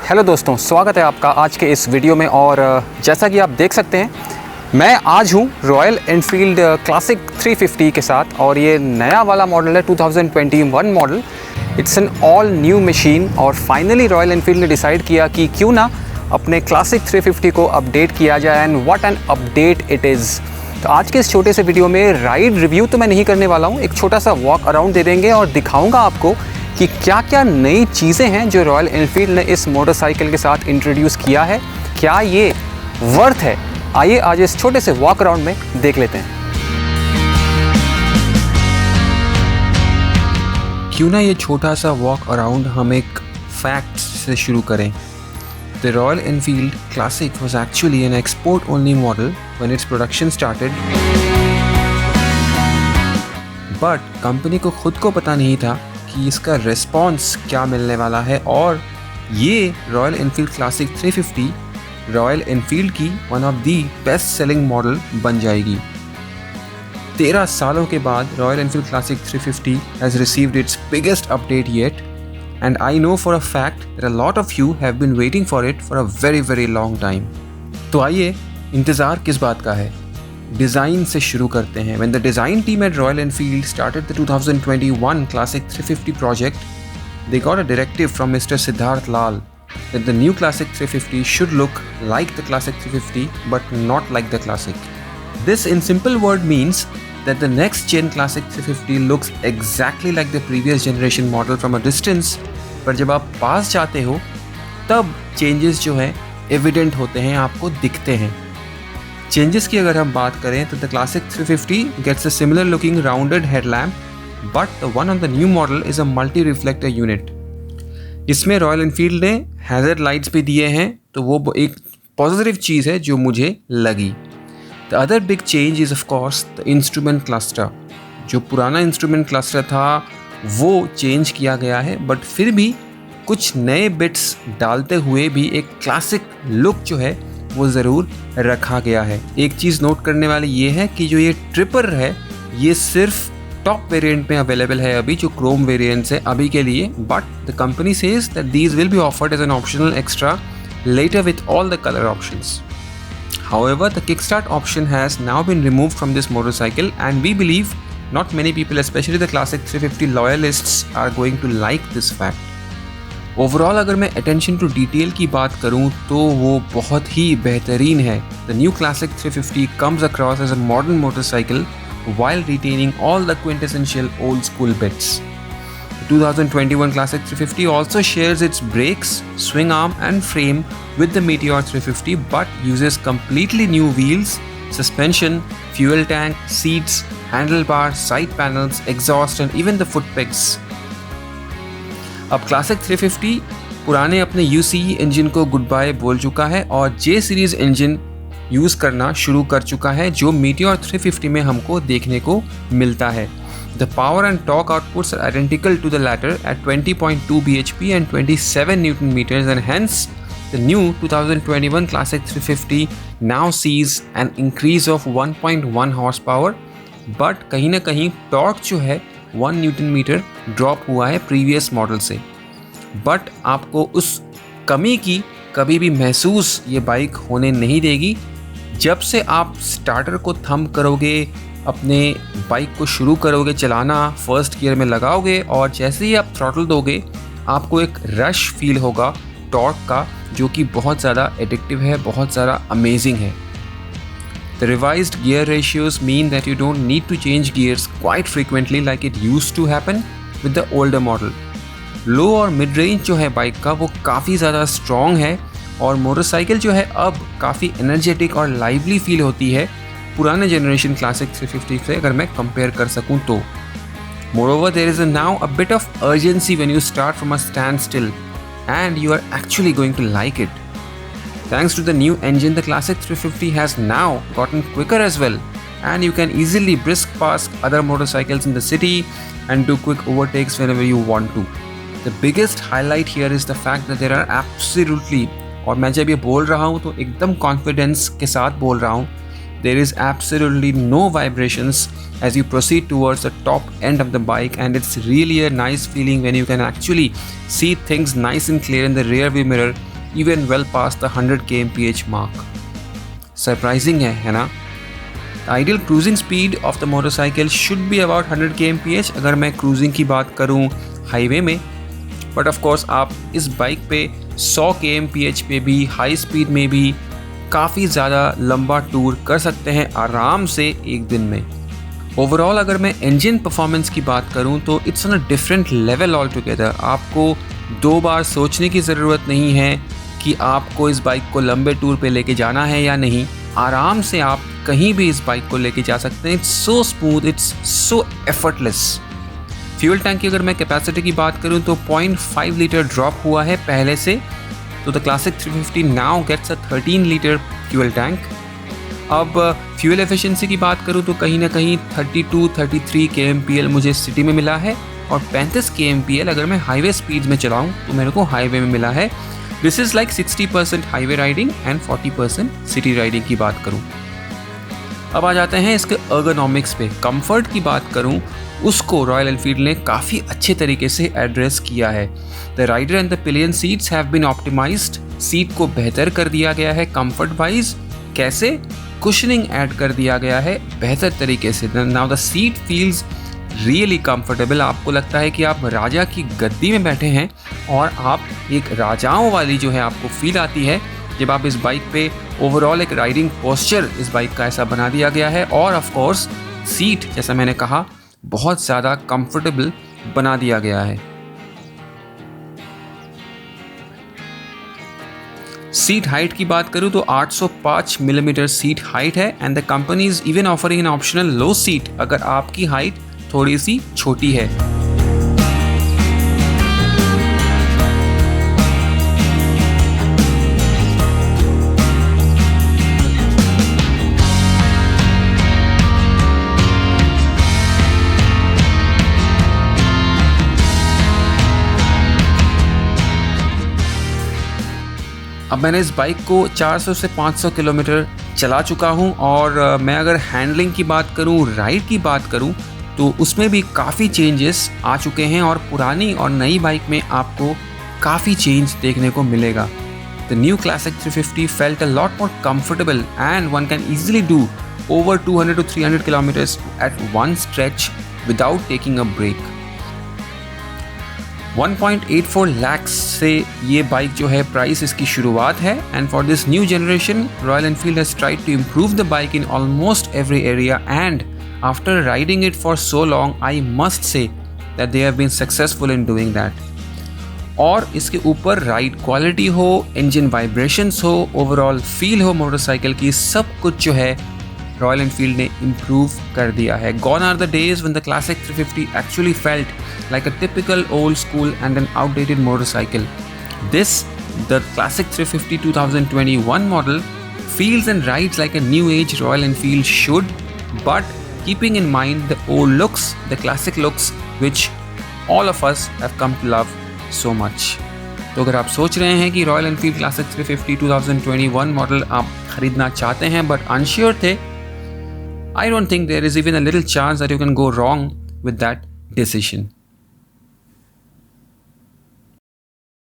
Hello दोस्तों, स्वागत है आपका आज के इस वीडियो में। और जैसा कि आप देख सकते हैं, मैं आज हूँ रॉयल एनफील्ड क्लासिक 350 के साथ। और ये नया वाला मॉडल है 2021 model. It's an all new machine और फाइनली रॉयल एनफील्ड ने डिसाइड किया कि क्यों ना अपने क्लासिक 350 को अपडेट किया जाए। And what an update it is. तो आज के इस छोटे से वीडियो में राइड रिव्यू तो मैं नहीं करने वाला हूँ, एक छोटा सा वॉक अराउंड दे देंगे और दिखाऊंगा आपको कि क्या क्या नई चीज़ें हैं जो रॉयल एनफील्ड ने इस मोटरसाइकिल के साथ इंट्रोड्यूस किया है। क्या ये वर्थ है? आइए आज इस छोटे से वॉक अराउंड में देख लेते हैं। क्यों ना ये छोटा सा वॉक अराउंड हम एक फैक्ट से शुरू करें। The Royal Enfield Classic was actually an export-only model when its production started. But company को खुद को पता नहीं था कि इसका रिस्पॉन्स क्या मिलने वाला है और ये Royal Enfield Classic 350 Royal Enfield की one of the best selling model बन जाएगी। 13 सालों के बाद Royal Enfield Classic 350 has received its biggest update yet. And I know for a fact that a lot of you have been waiting for it for a very very long time. तो आइए इंतज़ार किस बात का है, design से शुरू करते हैं। When the design team at Royal Enfield started the 2021 Classic 350 project, they got a directive from Mr. Siddharth Lal that the new Classic 350 should look like the Classic 350 but not like the Classic. This in simple word means that the next gen Classic 350 looks exactly like the previous generation model from a distance, पर जब आप पास जाते हो तब changes जो हैं evident होते हैं, आपको दिखते हैं। चेंजेस की अगर हम बात करें तो the classic 350 gets a similar looking rounded headlamp, but the one on the new model is a multi reflector unit. इसमें रॉयल एनफील्ड ने हैज़र्ड लाइट्स भी दिए हैं, तो वो एक पॉजिटिव चीज़ है जो मुझे लगी। The other big change is of course the instrument cluster. जो पुराना इंस्ट्रूमेंट क्लस्टर था वो चेंज किया गया है, बट फिर भी कुछ नए बिट्स डालते हुए भी एक क्लासिक लुक जो है वो ज़रूर रखा गया है। एक चीज़ नोट करने वाली ये है कि जो ये ट्रिपर है ये सिर्फ टॉप वेरिएंट में अवेलेबल है अभी, जो क्रोम वेरिएंट्स है अभी के लिए, but the company says that these will be offered as an optional extra later with all the color options. However, the kickstart option has now been removed from this motorcycle, and we believe not many people, especially the classic 350 loyalists, are going to like this fact. Overall, अगर मैं attention to detail की बात करूँ तो वो बहुत ही बेहतरीन है। The new classic 350 comes across as a modern motorcycle while retaining all the quintessential old school bits. The 2021 Classic 350 also shares its brakes, swing arm and frame with the Meteor 350, but uses completely new wheels, suspension, fuel tank, seats, handlebars, side panels, exhaust and even the foot pegs. अब Classic 350 पुराने अपने UCE engine को good bye बोल चुका है और J series engine use करना शुरू कर चुका है, जो Meteor 350 में हमको देखने को मिलता है। The power and torque outputs are identical to the latter at 20.2 bhp and 27 Newton meters, and hence the new 2021 Classic 350 now sees an increase of 1.1 horsepower, but कहीं ना कहीं torque जो है 1 Newton meter drop हुआ है previous model से। but आपको उस कमी की कभी भी महसूस ये बाइक होने नहीं देगी। जब से आप स्टार्टर को थंब करोगे, अपने बाइक को शुरू करोगे चलाना, फर्स्ट गियर में लगाओगे और जैसे ही आप थ्रॉटल दोगे आपको एक रश फील होगा टॉर्क का, जो कि बहुत ज़्यादा एडिक्टिव है, बहुत ज़्यादा अमेजिंग है। The revised gear ratios mean that you don't need to change gears quite frequently like it used to happen with the older model. लो और मिड रेंज जो है बाइक का वो काफ़ी ज़्यादा स्ट्रॉन्ग है और मोटरसाइकिल जो है अब काफ़ी एनर्जेटिक और लाइवली फील होती है पुराने जनरेशन क्लासिक 350 से अगर मैं कंपेयर कर सकूं तो। Moreover, there is now a bit of urgency when you start from a standstill, and you are actually going to like it. Thanks to the new engine, the Classic 350 has now gotten quicker as well, and you can easily brisk past other motorcycles in the city and do quick overtakes whenever you want to. The biggest highlight here is the fact that there are absolutely, और मैं जब ये बोल रहा हूँ तो एकदम confidence के साथ बोल रहा हूँ, there is absolutely no vibrations as you proceed towards the top end of the bike, and it's really a nice feeling when you can actually see things nice and clear in the rear view mirror even well past the 100 kmph mark. Surprising है ना? The ideal cruising speed of the motorcycle should be about 100 kmph अगर मैं cruising की बात करूँ highway में, but of course आप इस बाइक पे 100 kmph पे भी हाई स्पीड में भी काफ़ी ज़्यादा लंबा टूर कर सकते हैं आराम से एक दिन में। ओवरऑल अगर मैं इंजन परफॉर्मेंस की बात करूं तो it's on a different level all together. आपको 2 बार सोचने की ज़रूरत नहीं है कि आपको इस बाइक को लंबे टूर पे लेके जाना है या नहीं। आराम से आप कहीं भी इस बाइक को लेके जा सकते हैं। It's so smooth, it's so effortless. Fuel tank की अगर मैं कैपेसिटी की बात करूं तो 0.5 लीटर ड्रॉप हुआ है पहले से, तो the classic 350 now gets a 13 litre fuel tank. अब फ्यूल एफिशिएंसी की बात करूं तो कहीं ना कहीं 32-33 kmpl मुझे सिटी में मिला है और 35 kmpl अगर मैं हाईवे स्पीड में चलाऊं तो मेरे को हाईवे में मिला है। This is like 60% highway riding and 40% city riding की बात करूं। अब आ जाते हैं इसके अर्गोनॉमिक्स पे। कंफर्ट की बात करूं उसको रॉयल एनफील्ड ने काफ़ी अच्छे तरीके से एड्रेस किया है। The rider and the pillion seats have been optimised. Seat को बेहतर कर दिया गया है कंफर्ट वाइज। कैसे? कुशनिंग ऐड कर दिया गया है बेहतर तरीके से। Now the seat feels really comfortable. आपको लगता है कि आप राजा की गद्दी में बैठे हैं और आप एक राजाओं वाली जो है आपको फील आती है जब आप इस बाइक पे। ओवरऑल एक राइडिंग पोस्चर इस बाइक का ऐसा बना दिया गया है और ऑफ कोर्स सीट जैसा मैंने कहा बहुत ज़्यादा कंफर्टेबल बना दिया गया है। सीट हाइट की बात करूं तो 805 मिलीमीटर सीट हाइट है and the company is even offering an optional low seat अगर आपकी हाइट थोड़ी सी छोटी है। अब मैंने इस बाइक को 400 से 500 किलोमीटर चला चुका हूं और मैं अगर हैंडलिंग की बात करूं, राइड की बात करूं तो उसमें भी काफ़ी चेंजेस आ चुके हैं और पुरानी और नई बाइक में आपको काफ़ी चेंज देखने को मिलेगा। The new classic 350 felt a lot more comfortable and one can easily do over 200 to 300 kilometres at one stretch without taking a break. 1.84 lakhs से ये बाइक जो है प्राइस इसकी शुरुआत है and for this new generation Royal Enfield has tried to improve the bike in almost every area and after riding it for so long I must say that they have been successful in doing that. और इसके ऊपर ride quality हो, engine vibrations हो, overall feel हो motorcycle की, सब कुछ जो है रॉयल एनफील्ड ने इम्प्रूव कर दिया है। Gone are the days when the classic 350 actually felt like a typical old school and an outdated motorcycle. This, the classic 350 2021 model, feels and rides like a new age Royal Enfield should, but keeping in mind the old looks, the classic looks, which all of us have come to love so much. तो अगर आप सोच रहे हैं कि royal Enfield Classic 350 2021 model आप खरीदना चाहते हैं बट अनश्योर थे, I don't think there is even a little chance that you can go wrong with that decision.